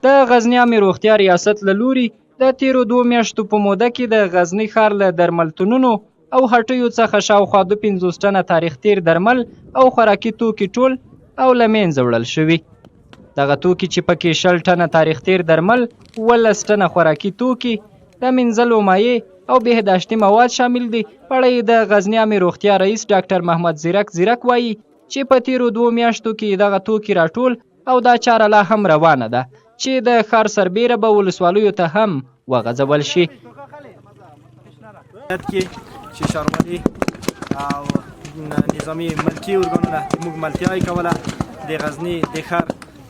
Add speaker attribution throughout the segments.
Speaker 1: د غزني عامې روغتیا ریاست له لوري د تیرو 2 میاشتو په موده کې د غزني ښار له درملتونونو او هټیو څخه شاوخوا 250 ټنه تاریخ تیر درمل او خوراکي توکي ټول او له منځه وړل شوي. دغه توکي چې پکې 20 ټنه تاریخ تیر درمل، 12 ټنه خوراکي توکي، د مینځلو مایع او بهداشتي مواد شامل دي. په اړه د غزني عامې روغتیا رئیس ډاکټر محمد زیرک وایي چې په تیرو 2 میاشتو کې دغه توکي راټول او دا چاره لا هم روانه ده چې د ښار سربیره به ولسوالیو ته هم وغځول شي.
Speaker 2: چې ښاروالي او نظامي ملکي ارګانونه موږ ملتیا یې کوله د غزني د ښار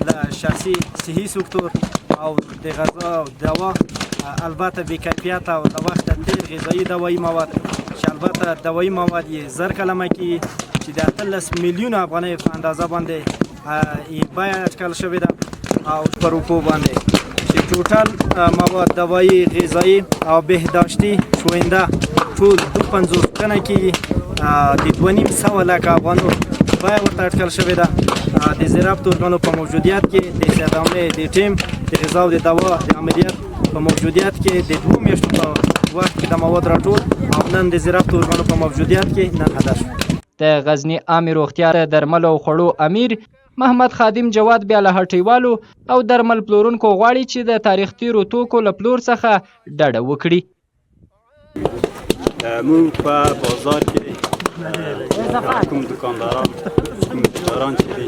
Speaker 2: له شخصي صحي سکتور او د غذا او دوا البته بې کیفیته او د وخت تیر غذایي دوایي مواد چې البته دوایي مواد یې زر کلمه کېږي چې د 18 میلیونه افغانۍ په اندازه باندې بیه اټکل شوې ده او په روپو باندې چې ټوټل مواد دوایي غذایي او بهداشتي شوینده ټول 250 ټنه کېږي د 2.5 لکه افغانو بیه ورته اټکل شوې ده. د زیربط ارګانو په موجودیت کې د سیادامې د ټیم د غذا او د دوا د عملیات په موجودیت کې د 2 میاشتو په وخت کې د مواد راټول او نن د زیربط ارګانو په موجودیت کې نن هدف شو.
Speaker 1: د غزني عامې روغتیا د درملو او خوړو امیر محمد خادم جواد بیا له هټیوالو او درمل پلورونکو غواړي چې د تاریخ تیرو توکو له پلور څخه ډډه وکړي.
Speaker 3: موږ په بازار کې کوم دکانداران چې دي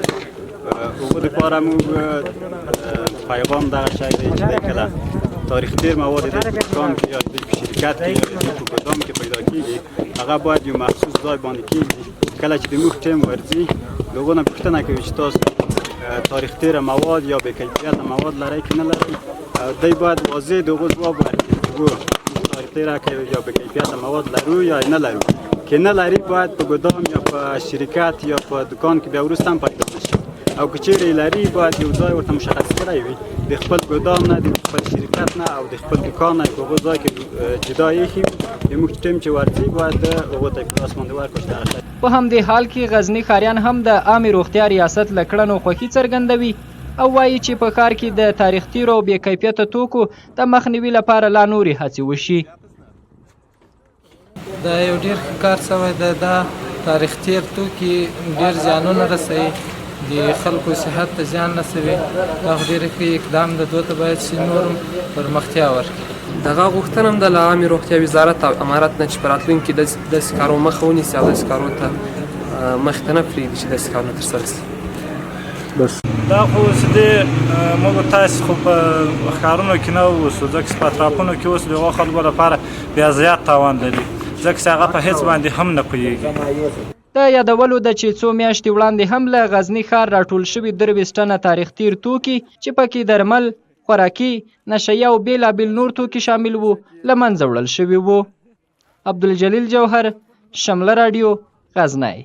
Speaker 3: هغو دپاره موږ پیغام دغه شی دی چې دی کله تاریخ تیر مواد د دکان کې یا د شرکت کې یا د ګدام کې پیدا کېږي هغه باید یو مخصوص ځای باندې کېږي. کله چې د موږ ټیم ورځي د هغو نه پوښتنه کوي چې تاسو تاریخ تیر مواد یا بې کیفیته مواد لرئ که نه لرئ. دی باید واضح د هغو ځواب ورکړي تاریخ تیره کې یا بې کیفیته مواد لرو یا نه لرو. که نه لري باید په ګدام یا په شرکت یا په دکان کې بیا وروسته هم پیدا نشي او که چیرې لري باید یو ځای ورته مشخص کړی وي د خپل ګدام نه د خپل شرکت نه او د خپل دکان نه په هغو ځای کې جدا ایښي وي. زموږ ټیم چې ورځي باید هغو ته په لاس باندې ورکړو چې دغه شی.
Speaker 1: په همدې حال کې غزني ښاریان هم د عامې روغتیا ریاست له کړنو خوښي څرګندوي او وایي چې په ښار کې د تاریخ تیرو او بې کیفیته توکو د مخنیوي لپاره لا نورې هڅې وشي.
Speaker 4: دا یو ډېر ښه کار شوی دی. دا تاریخ تیر توکي ډېر زیانونه رسوي، د خلکو صحت ته زیان رسوي. دا خو ډېر ښه اقدام ده، دوی ته باید چې نور هم پرمختیا ورکړي.
Speaker 5: دغه غوښتنه هم د عامې روغتیا وزارت او امارت نه چې په راتلونکي کې داسې کارو مخه ونیسي او داسې کارو ته مخې ته نه پرېږدي چې داسې کارونه ترسره شي.
Speaker 6: دا خو اوس د موږ تاسې خو په ښارونو کې نه اوسو، ځکه چې په اطرافونو کې اوس د هغو خلکو لپاره بیا زیات تاوان لري، ځکه چې هغه په هېڅ باندې هم نه پوهېږي.
Speaker 1: د یادولو ده چې څو میاشتې وړاندې هم له غزني ښار راټول شوي 23 ټنه تاریخ تیر توکي چې پکې درمل، خوراکي، نشهیي او بېلابېل نور توکي شامل وو له منځه وړل شوي وو. عبدالجلیل جوهر، شمله راډیو، غزنی.